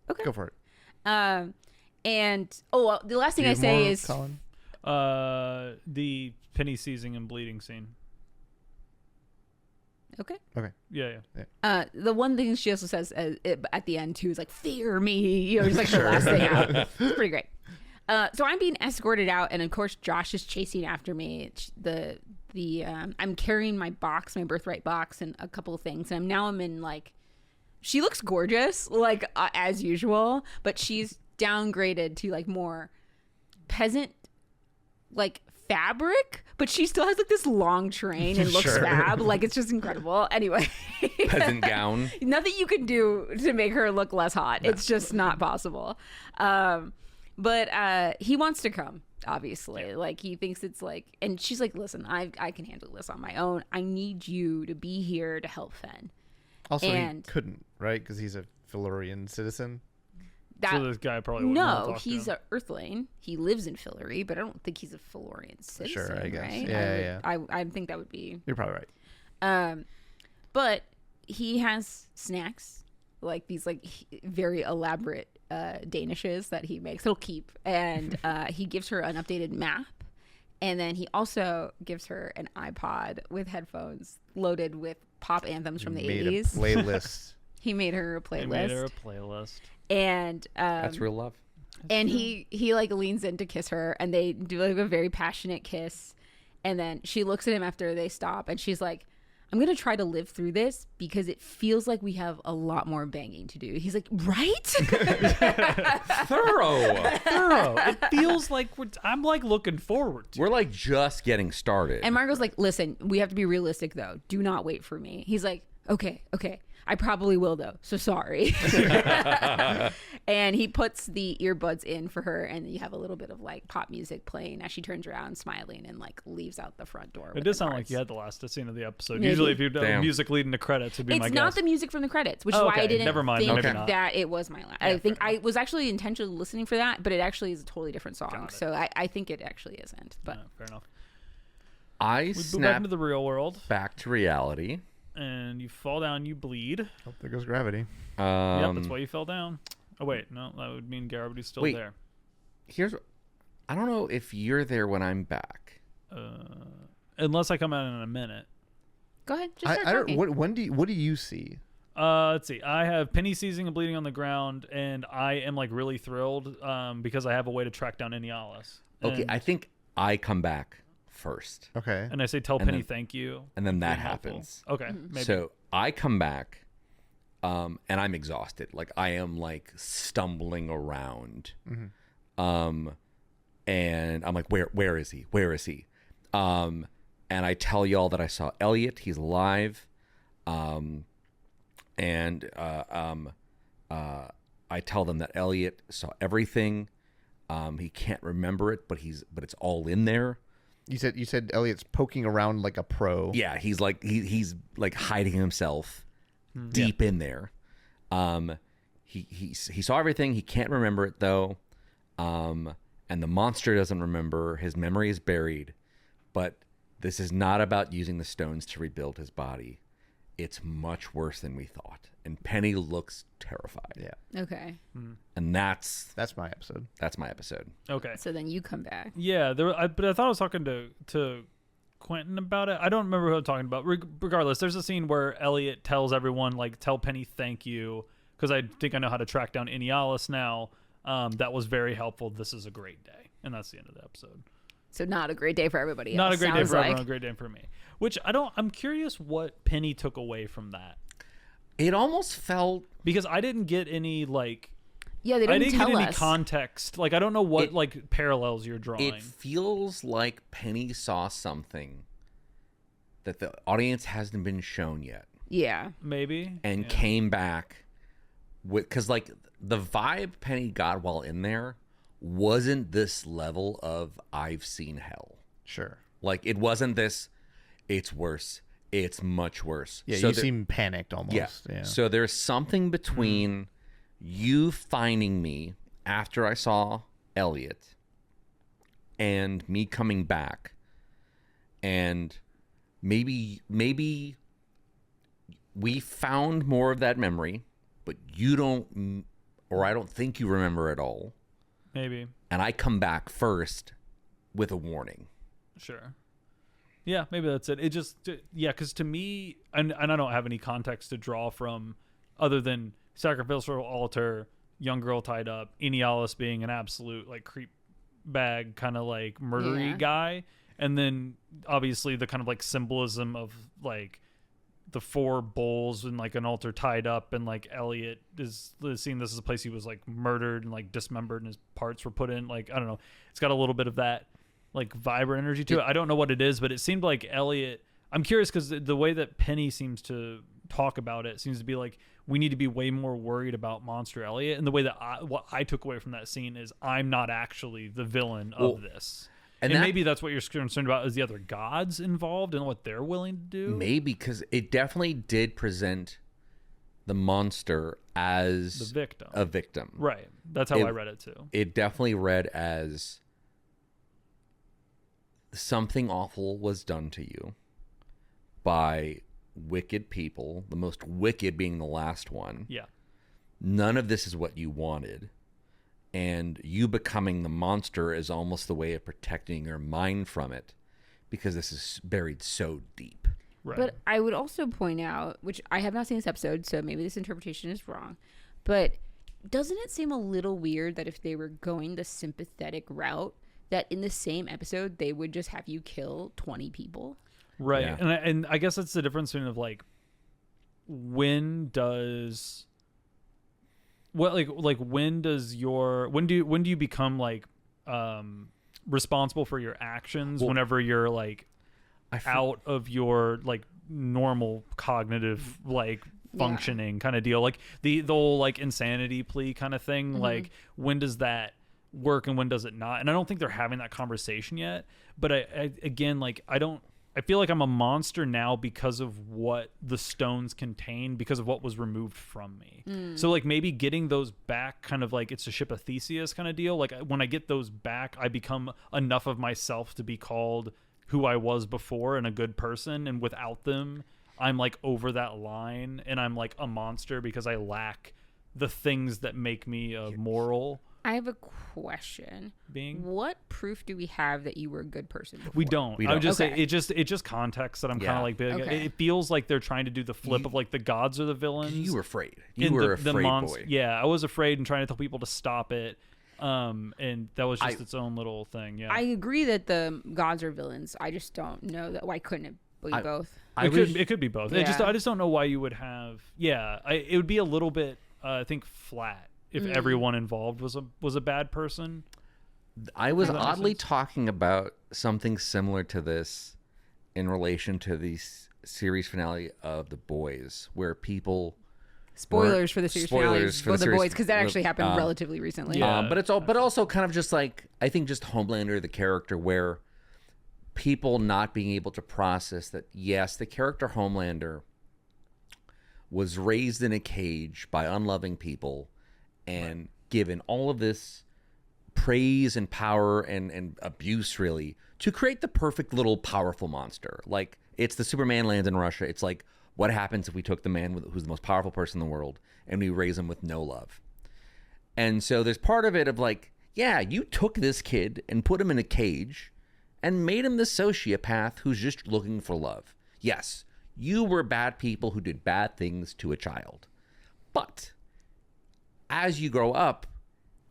Okay. Go for it. And the last thing I say is Colin? The penny seizing and bleeding scene. okay. Yeah. The one thing she also says at the end too is like, "Fear me," just like her last thing out. It's pretty great. So I'm being escorted out, and of course Josh is chasing after me. I'm carrying my box, my birthright box, and a couple of things. And I'm in like, she looks gorgeous, like as usual, but she's downgraded to like more peasant, like fabric. But she still has like this long train and looks fab. Like it's just incredible. Anyway, Peasant gown. Nothing you can do to make her look less hot. No. It's just not possible. But he wants to come, obviously. Yeah. Like he thinks it's like, and she's like, listen, I can handle this on my own. I need you to be here to help Fen. Also, he couldn't, right? Because he's a Fillorian citizen. So this guy probably wouldn't want to talk he's to him. an Earthling. He lives in Fillory, but I don't think he's a Fillorian citizen. Sure, I guess. Right? Yeah. I think that would be. You're probably right. But he has snacks, like these like very elaborate danishes that he makes. He'll keep, and he gives her an updated map, and then he also gives her an iPod with headphones loaded with pop anthems from the 80s. Playlist. He made her a playlist. He made her a playlist. And that's real love. And he like leans in to kiss her, and they do like a very passionate kiss, and then she looks at him after they stop, and she's like, I'm gonna try to live through this because it feels like we have a lot more banging to do. He's like, right? Thorough. It feels like I'm like looking forward to. We're like just getting started. And Margo's like, listen, we have to be realistic though. Do not wait for me. He's like, okay. I probably will though, so sorry. And he puts the earbuds in for her, and you have a little bit of like pop music playing as she turns around smiling and like leaves out the front door. It does sound like you had the last scene of the episode. Maybe. Usually if you do music leading to credits, it'd be my guess. It's not the music from the credits, which is why I didn't think that it was my last. I think I was actually intentionally listening for that, but it actually is a totally different song. So I think it actually isn't. But fair enough. I move back snap into the real world. back to reality. And you fall down, you bleed. Oh, there goes gravity. Yep, that's why you fell down. Oh, wait. No, that would mean gravity's still there. I don't know if you're there when I'm back. Unless I come out in a minute. Go ahead. Just start I talking. don't. What do you see? Let's see. I have Penny seizing and bleeding on the ground, and I am like really thrilled because I have a way to track down Enialis. Okay, And, I think I come back first. Okay. and I say, tell And Penny then- thank you. And then that Being helpful. happens. Okay, maybe. So I come back, and I'm exhausted. Like I am like stumbling around. And I'm like, where is he? Where is he? And I tell y'all that I saw Elliot. He's alive. And I tell them that Elliot saw everything. He can't remember it, but it's all in there. You said Elliot's poking around like a pro. Yeah, he's like he's like hiding himself deep in there. He saw everything. He can't remember it though. And the monster doesn't remember. His memory is buried. But this is not about using the stones to rebuild his body. It's much worse than we thought. And Penny looks terrified. Yeah. Okay. And that's my episode. That's my episode. Okay. So then you come back. Yeah, but I thought I was talking to Quentin about it. I don't remember who I'm talking about. Regardless, there's a scene where Elliot tells everyone, like, tell Penny thank you, because I think I know how to track down Enialis now. That was very helpful. This is a great day. And that's the end of the episode. So not a great day for everybody else. Not a great day sounds for like. everyone, a great day for me. Which I'm curious what Penny took away from that. It almost felt... Because I didn't get any, like... Yeah, they didn't get tell any us. context. Like, I don't know what, like, parallels you're drawing. It feels like Penny saw something that the audience hasn't been shown yet. Yeah. Maybe. And came back with... Because, like, the vibe Penny got while in there wasn't this level of I've seen hell. Sure. Like, it wasn't this, it's worse. It's much worse. Yeah, so you seem panicked almost. Yeah. So there's something between you finding me after I saw Elliot and me coming back, and maybe we found more of that memory, but you don't, or I don't think you remember it all. Maybe. And I come back first with a warning. Sure. Yeah, maybe that's it. It just, because to me, and I don't have any context to draw from other than sacrificial altar, young girl tied up, Enialis being an absolute, like, creep bag kind of like murdery guy, and then obviously the kind of like symbolism of like the 4 bowls and like an altar tied up, and like Elliot is seeing this as a place he was like murdered and like dismembered and his parts were put in. Like, I don't know, it's got a little bit of that like vibrant energy to it. I don't know what it is, but it seemed like Elliot, I'm curious because the way that Penny seems to talk about it seems to be like, we need to be way more worried about Monster Elliot. And the way that what I took away from that scene is I'm not actually the villain of this. And maybe that's what you're concerned about, is the other gods involved and what they're willing to do. Maybe, because it definitely did present the monster as a victim. Right. That's how I read it too. It definitely read as something awful was done to you by wicked people, the most wicked being the last one. Yeah. None of this is what you wanted. And you becoming the monster is almost the way of protecting your mind from it, because this is buried so deep. Right. But I would also point out, which I have not seen this episode, so maybe this interpretation is wrong, but doesn't it seem a little weird that if they were going the sympathetic route, that in the same episode they would just have you kill 20 people? Right. Yeah. And I guess that's the difference between of like, when does when do you become like responsible for your actions whenever you're like out of your like normal cognitive like functioning kind of deal, like the whole like insanity plea kind of thing. Like, when does that work and when does it not? And I don't think they're having that conversation yet, but I again, like, I feel like I'm a monster now because of what the stones contain, because of what was removed from me. So like maybe getting those back, kind of like it's a ship of Theseus kind of deal. Like, when I get those back, I become enough of myself to be called who I was before and a good person. And without them, I'm like over that line and I'm like a monster because I lack the things that make me a moral. I have a question. What proof do we have that you were a good person before? We don't. I would just say Okay. it's just context that I'm kind of like big. Okay. It feels like they're trying to do the flip of like the gods are the villains. You were afraid. You were afraid, boy. Yeah, I was afraid and trying to tell people to stop it. And that was just its own little thing. Yeah, I agree that the gods are villains. I just don't know that. Why couldn't it be both? it could be both. Yeah. I just don't know why you would have. Yeah, it would be a little bit. I think flat if everyone involved was a bad person. I was oddly talking about something similar to this in relation to the series finale of The Boys, where people Spoilers for the series finale for the boys, because that actually happened relatively recently. Yeah. But also kind of just like, I think just Homelander, the character, where people not being able to process that, yes, the character Homelander was raised in a cage by unloving people and given all of this praise and power and abuse, really, to create the perfect little powerful monster. Like, it's the Superman lands in Russia. It's like, what happens if we took the man who's the most powerful person in the world and we raise him with no love? And so there's part of it of like, yeah, you took this kid and put him in a cage and made him the sociopath who's just looking for love. Yes, you were bad people who did bad things to a child. But as you grow up,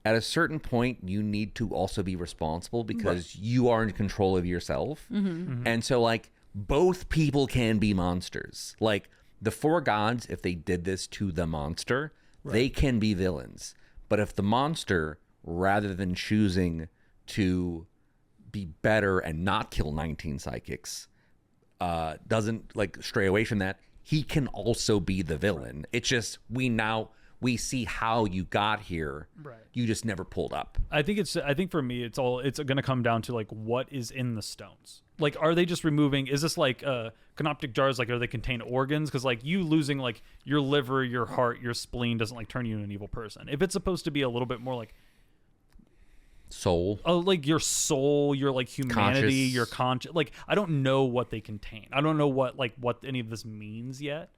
at a certain point, you need to also be responsible because you are in control of yourself. And so, like, both people can be monsters. Like, the four gods, if they did this to the monster, they can be villains. But if the monster, rather than choosing to be better and not kill 19 psychics, doesn't, like, stray away from that, he can also be the villain. It's just, we see how you got here. Right. You just never pulled up. I think for me, it's going to come down to like, what is in the stones? Like, are they just removing, is this like canoptic jars? Like, are they contain organs? Cause like you losing like your liver, your heart, your spleen doesn't like turn you into an evil person. If it's supposed to be a little bit more like soul, like your soul, your like humanity, your conscience, like, I don't know what they contain. I don't know what any of this means yet.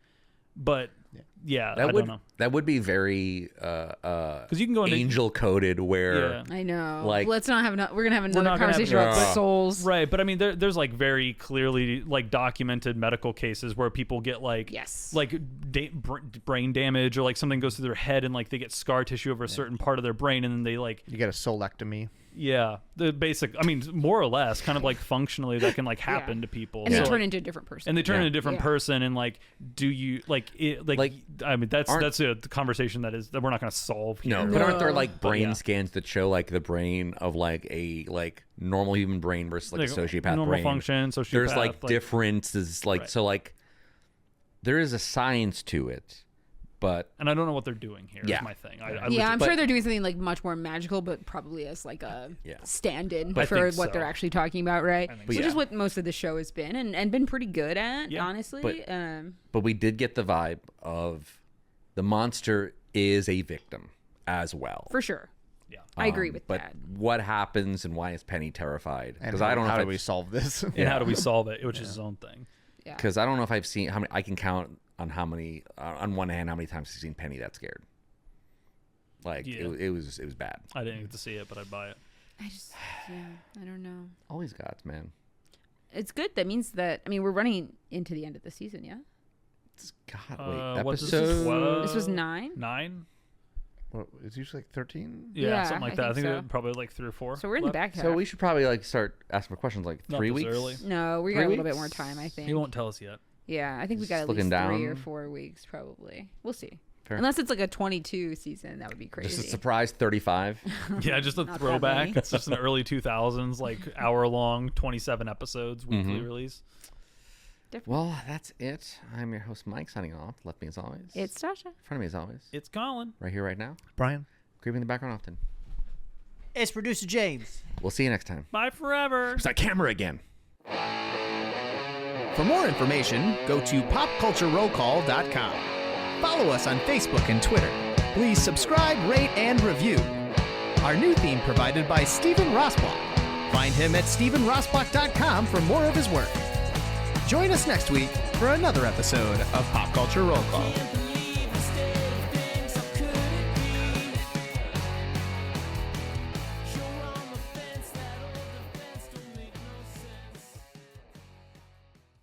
But I don't know. That would be very because you can go into angel coded where I know. Like, let's not have we're gonna have another conversation about souls. Right, but I mean there's like very clearly like documented medical cases where people get like brain damage, or like something goes through their head and like they get scar tissue over a certain part of their brain, and then they like you get a soulectomy. Yeah, the basic. I mean, more or less, kind of like functionally, that can like happen to people, And they So, turn like, into a different person. and they turn Yeah. into a different Yeah. person. And like, do you like it? Like, I mean, that's a conversation that we're not going to solve here. No, but aren't there like But, brain yeah. scans that show like the brain of like a like normal human brain versus like a sociopath normal brain? function, sociopath. There's like differences, like Right. so like there is a science to it, but and I don't know what they're doing here. Yeah. Is my thing. I yeah, legit- I'm but- sure they're doing something like much more magical, but probably as like a Yeah. stand-in I for think what they're so. actually talking about, right? think Which so. is what most of the show has been and been pretty good at, Yeah. honestly. But- but we did get the vibe of the monster is a victim as well. for sure. Yeah. I agree with but that. what happens and why is Penny terrified? And Because I don't know how if do we solve this? And how do we solve it? Which is his own thing. Yeah. because I don't know if I've seen how many. I can count on how many on one hand how many times I've seen Penny that scared. Like Yeah. it was bad. I didn't get to see it, but I'd buy it. I just, I don't know. Always gods, man. It's good. That means that, I mean, we're running into the end of the season, yeah? God, wait, What is episode. This was 9? 9? Well, it's usually like 13. Yeah, Yeah, something like I that. I think think so. they're probably like 3 or 4. So we're in the back half. So we should probably like start asking for questions like Not 3 this weeks. early. No, we 3 got a little bit weeks? more time, I think. He won't tell us yet. Yeah, I think we got Just at looking least 3 or down. 4 weeks, probably. We'll see. Fair. Unless it's like a 22 season, that would be crazy. Just a surprise 35. Yeah, just a Not that throwback. many. It's just an early 2000s, like hour-long, 27 episodes, weekly release. Well, that's it. I'm your host, Mike, signing off. Left me as always. It's Tasha. in front of me as always. It's Colin. Right here, right now. Brian. Creeping in the background often. It's producer James. We'll see you next time. Bye forever. It's that camera again. For more information, go to popculturerollcall.com. Follow us on Facebook and Twitter. Please subscribe, rate, and review. Our new theme provided by Stephen Rossblock. Find him at stephenrossblock.com for more of his work. Join us next week for another episode of Pop Culture Roll Call.